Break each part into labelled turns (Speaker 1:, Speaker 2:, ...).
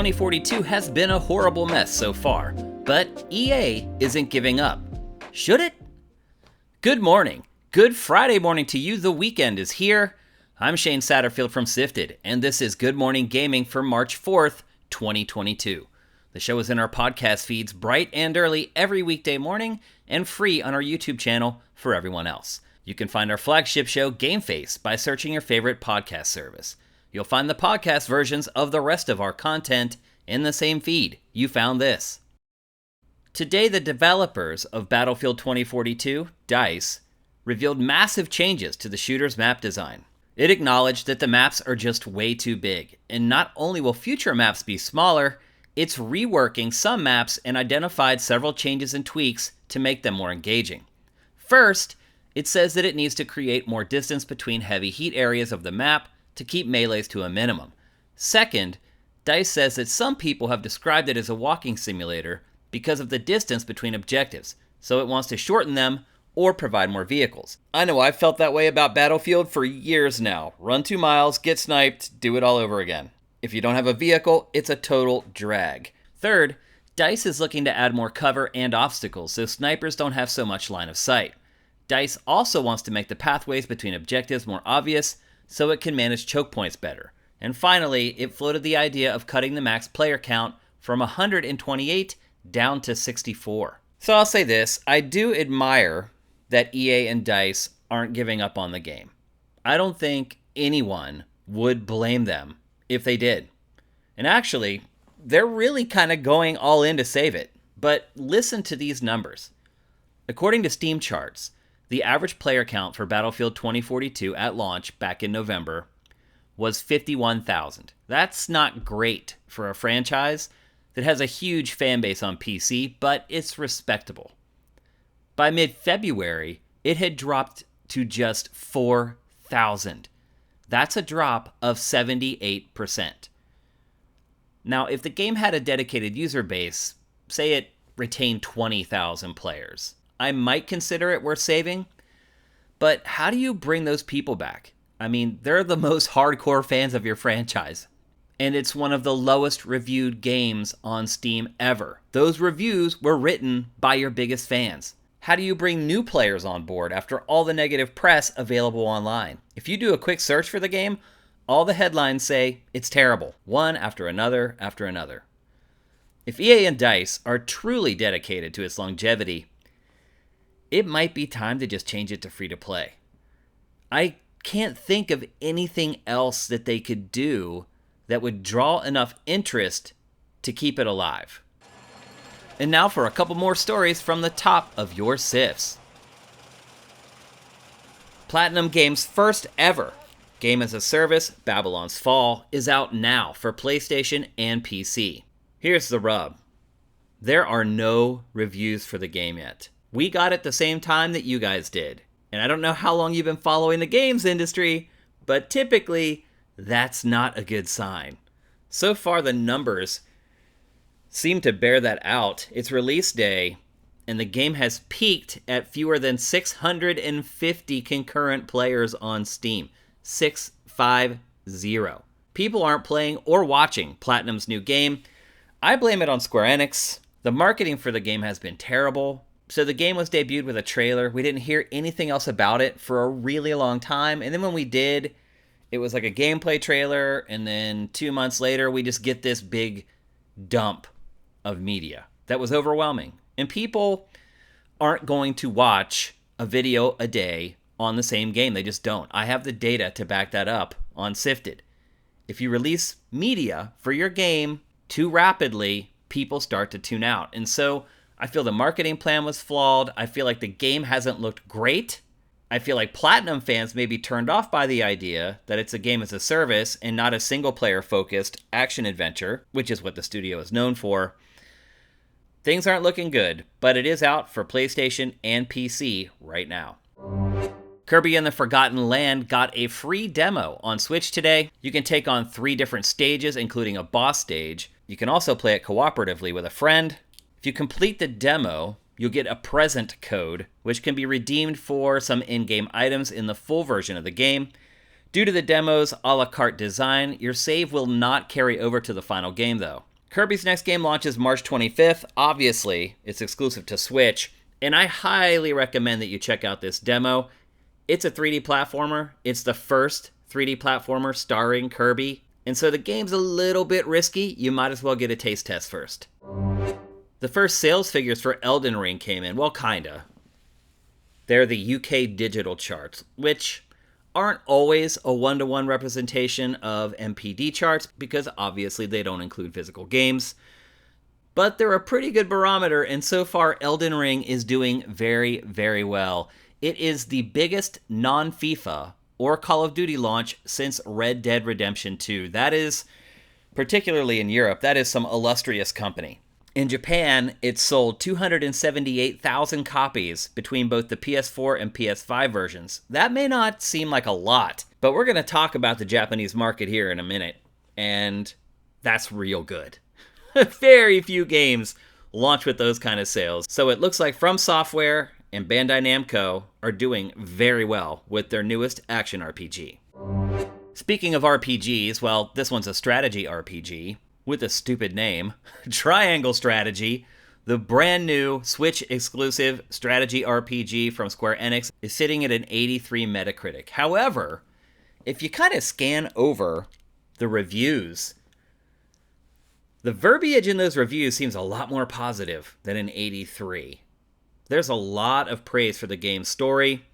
Speaker 1: 2042 has been a horrible mess so far, but EA isn't giving up. Should it? Good morning. Good Friday morning to you. The weekend is here. I'm Shane Satterfield from SIFTD, and this is Good Morning Gaming for March 4th, 2022. The show is in our podcast feeds bright and early every weekday morning and free on our YouTube channel for everyone else. You can find our flagship show, Game Face, by searching your favorite podcast service. You'll find the podcast versions of the rest of our content in the same feed. You found this. Today, the developers of Battlefield 2042, DICE, revealed massive changes to the shooter's map design. It acknowledged that the maps are just way too big, and not only will future maps be smaller, it's reworking some maps and identified several changes and tweaks to make them more engaging. First, it says that it needs to create more distance between heavy heat areas of the map to keep melees to a minimum. Second, DICE says that some people have described it as a walking simulator because of the distance between objectives, so it wants to shorten them or provide more vehicles. I know I've felt that way about Battlefield for years now. Run 2 miles, get sniped, do it all over again. If you don't have a vehicle, it's a total drag. Third, DICE is looking to add more cover and obstacles so snipers don't have so much line of sight. DICE also wants to make the pathways between objectives more obvious so it can manage choke points better. And finally, it floated the idea of cutting the max player count from 128 down to 64. So I'll say this, I do admire that EA and DICE aren't giving up on the game. I don't think anyone would blame them if they did. And actually, they're really kind of going all in to save it. But listen to these numbers. According to Steam charts, the average player count for Battlefield 2042 at launch back in November was 51,000. That's not great for a franchise that has a huge fan base on PC, but it's respectable. By mid-February, it had dropped to just 4,000. That's a drop of 78%. Now, if the game had a dedicated user base, say it retained 20,000 players, I might consider it worth saving, but how do you bring those people back? I mean, they're the most hardcore fans of your franchise, and it's one of the lowest reviewed games on Steam ever. Those reviews were written by your biggest fans. How do you bring new players on board after all the negative press available online? If you do a quick search for the game, all the headlines say it's terrible, one after another after another. If EA and DICE are truly dedicated to its longevity, it might be time to just change it to free-to-play. I can't think of anything else that they could do that would draw enough interest to keep it alive. And now for a couple more stories from the top of your SIFs. Platinum Games' first ever game-as-a-service, Babylon's Fall, is out now for PlayStation and PC. Here's the rub. There are no reviews for the game yet. We got it the same time that you guys did. And I don't know how long you've been following the games industry, but typically, that's not a good sign. So far, the numbers seem to bear that out. It's release day, and the game has peaked at fewer than 650 concurrent players on Steam. 650. People aren't playing or watching Platinum's new game. I blame it on Square Enix. The marketing for the game has been terrible. So the game was debuted with a trailer. We didn't hear anything else about it for a really long time. And then when we did, it was like a gameplay trailer. And then 2 months later, we just get this big dump of media that was overwhelming. And people aren't going to watch a video a day on the same game. They just don't. I have the data to back that up on SIFTD. If you release media for your game too rapidly, people start to tune out. And so I feel the marketing plan was flawed. I feel like the game hasn't looked great. I feel like Platinum fans may be turned off by the idea that it's a game as a service and not a single-player focused action adventure, which is what the studio is known for. Things aren't looking good, but it is out for PlayStation and PC right now. Kirby and the Forgotten Land got a free demo on Switch today. You can take on 3 different stages, including a boss stage. You can also play it cooperatively with a friend. If you complete the demo, you'll get a present code, which can be redeemed for some in-game items in the full version of the game. Due to the demo's a la carte design, your save will not carry over to the final game, though. Kirby's next game launches March 25th. Obviously, it's exclusive to Switch, and I highly recommend that you check out this demo. It's a 3D platformer. It's the first 3D platformer starring Kirby, and so the game's a little bit risky. You might as well get a taste test first. The first sales figures for Elden Ring came in. Well, kinda. They're the UK digital charts, which aren't always a one-to-one representation of MPD charts because obviously they don't include physical games. But they're a pretty good barometer, and so far Elden Ring is doing very, very well. It is the biggest non-FIFA or Call of Duty launch since Red Dead Redemption 2. That is, particularly in Europe, that is some illustrious company. In Japan, it sold 278,000 copies between both the PS4 and PS5 versions. That may not seem like a lot, but we're going to talk about the Japanese market here in a minute, and that's real good. Very few games launch with those kind of sales, so it looks like From Software and Bandai Namco are doing very well with their newest action RPG. Speaking of RPGs, well, this one's a strategy RPG. With a stupid name, Triangle Strategy, the brand new Switch-exclusive strategy RPG from Square Enix, is sitting at an 83 Metacritic. However, if you kind of scan over the reviews, the verbiage in those reviews seems a lot more positive than an 83. There's a lot of praise for the game's story.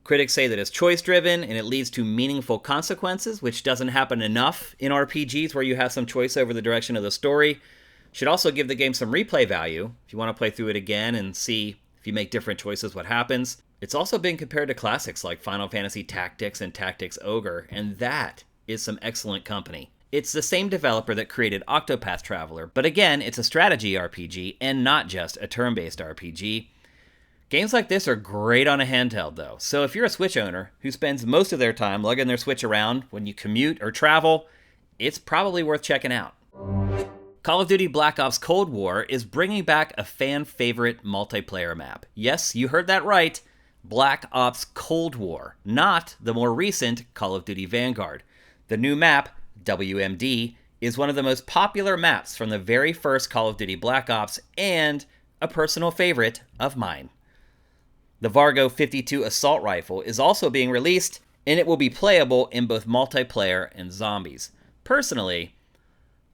Speaker 1: Critics say that it's choice-driven and it leads to meaningful consequences, which doesn't happen enough in RPGs where you have some choice over the direction of the story. Should also give the game some replay value if you want to play through it again and see if you make different choices what happens. It's also been compared to classics like Final Fantasy Tactics and Tactics Ogre, and that is some excellent company. It's the same developer that created Octopath Traveler, but again, it's a strategy RPG and not just a turn-based RPG. Games like this are great on a handheld, though, so if you're a Switch owner who spends most of their time lugging their Switch around when you commute or travel, it's probably worth checking out. Call of Duty Black Ops Cold War is bringing back a fan-favorite multiplayer map. Yes, you heard that right, Black Ops Cold War, not the more recent Call of Duty Vanguard. The new map, WMD, is one of the most popular maps from the very first Call of Duty Black Ops and a personal favorite of mine. The Vargo 52 assault rifle is also being released, and it will be playable in both multiplayer and zombies. Personally,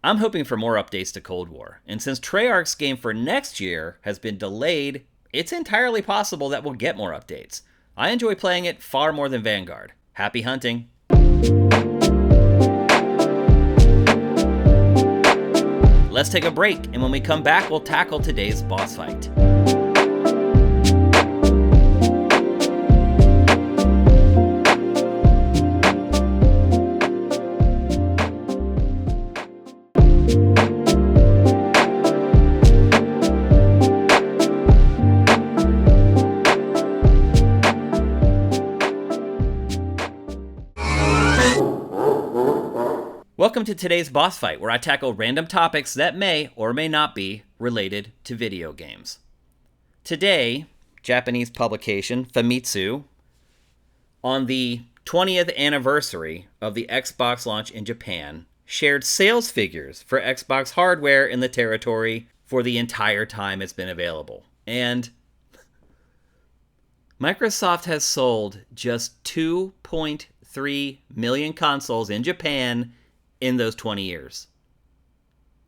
Speaker 1: I'm hoping for more updates to Cold War, and since Treyarch's game for next year has been delayed, it's entirely possible that we'll get more updates. I enjoy playing it far more than Vanguard. Happy hunting! Let's take a break, and when we come back, we'll tackle today's boss fight. Welcome to today's boss fight, where I tackle random topics that may or may not be related to video games. Today, Japanese publication Famitsu, on the 20th anniversary of the Xbox launch in Japan, shared sales figures for Xbox hardware in the territory for the entire time it's been available. And Microsoft has sold just 2.3 million consoles in Japan in those 20 years.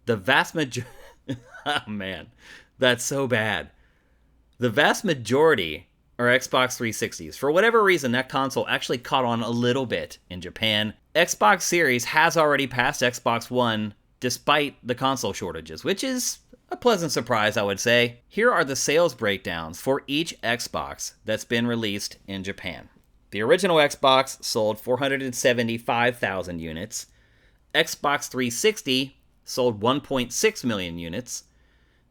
Speaker 1: The vast majority... oh man, that's so bad. The vast majority are Xbox 360s. For whatever reason, that console actually caught on a little bit in Japan. Xbox Series has already passed Xbox One despite the console shortages, which is a pleasant surprise, I would say. Here are the sales breakdowns for each Xbox that's been released in Japan. The original Xbox sold 475,000 units. Xbox 360 sold 1.6 million units.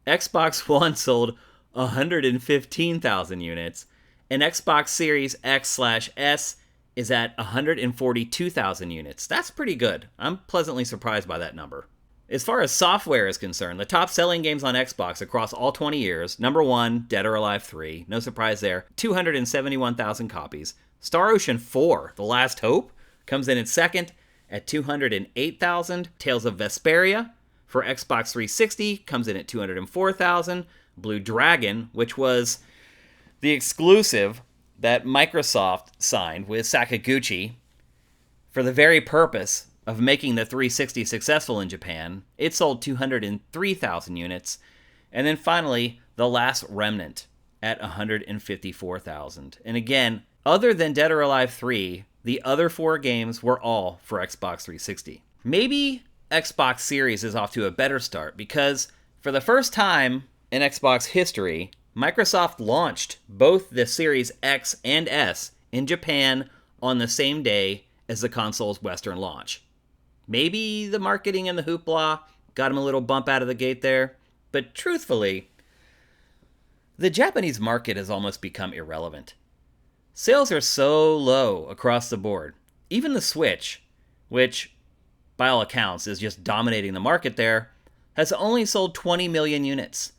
Speaker 1: Xbox One sold 115,000 units. And Xbox Series X/S is at 142,000 units. That's pretty good. I'm pleasantly surprised by that number. As far as software is concerned, the top selling games on Xbox across all 20 years, number 1, Dead or Alive 3, no surprise there, 271,000 copies. Star Ocean 4, The Last Hope, comes in at second, at 208,000. Tales of Vesperia, for Xbox 360 comes in at $204,000. Blue Dragon, which was the exclusive that Microsoft signed with Sakaguchi for the very purpose of making the 360 successful in Japan, it sold 203,000 units. And then finally, The Last Remnant at 154,000. And again, other than Dead or Alive 3, the other 4 games were all for Xbox 360. Maybe Xbox Series is off to a better start because for the first time in Xbox history, Microsoft launched both the Series X and S in Japan on the same day as the console's Western launch. Maybe the marketing and the hoopla got them a little bump out of the gate there, but truthfully, the Japanese market has almost become irrelevant. Sales are so low across the board. Even the Switch, which by all accounts is just dominating the market there, has only sold 20 million units.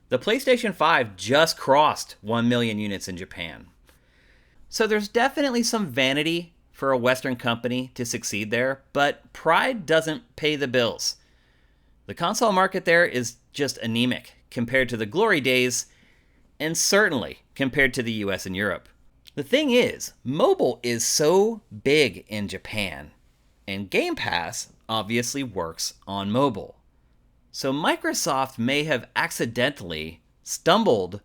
Speaker 1: The PlayStation 5 just crossed 1 million units in Japan. So there's definitely some vanity for a Western company to succeed there, but pride doesn't pay the bills. The console market there is just anemic compared to the glory days, and certainly compared to the US and Europe. The thing is, mobile is so big in Japan, and Game Pass obviously works on mobile. So Microsoft may have accidentally stumbled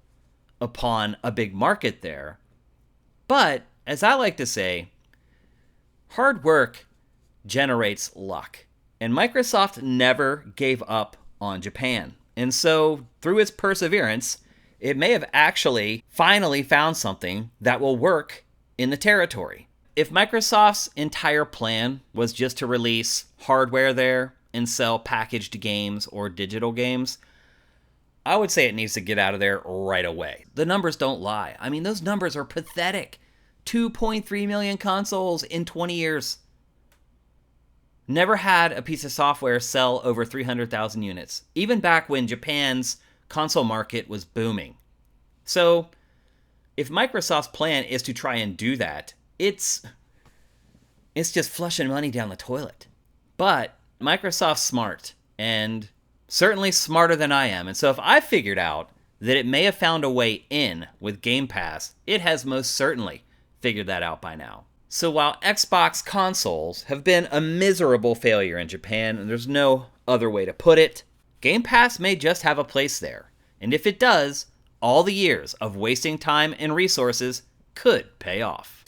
Speaker 1: upon a big market there, but as I like to say, hard work generates luck, and Microsoft never gave up on Japan. And so, through its perseverance, it may have actually finally found something that will work in the territory. If Microsoft's entire plan was just to release hardware there and sell packaged games or digital games, I would say it needs to get out of there right away. The numbers don't lie. I mean, those numbers are pathetic. 2.3 million consoles in 20 years. Never had a piece of software sell over 300,000 units, even back when Japan's console market was booming. So, if Microsoft's plan is to try and do that, it's just flushing money down the toilet. But Microsoft's smart, and certainly smarter than I am. And so if I figured out that it may have found a way in with Game Pass, it has most certainly figured that out by now. So while Xbox consoles have been a miserable failure in Japan, and there's no other way to put it, Game Pass may just have a place there. And if it does, all the years of wasting time and resources could pay off.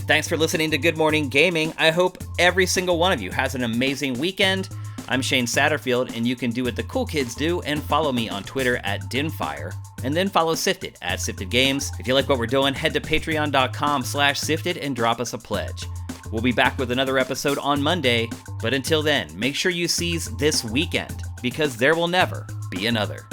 Speaker 1: Thanks for listening to Good Morning Gaming. I hope every single one of you has an amazing weekend. I'm Shane Satterfield, and you can do what the cool kids do and follow me on Twitter at Dinfire, and then follow Sifted at Sifted Games. If you like what we're doing, head to patreon.com/Sifted and drop us a pledge. We'll be back with another episode on Monday, but until then, make sure you seize this weekend, because there will never be another.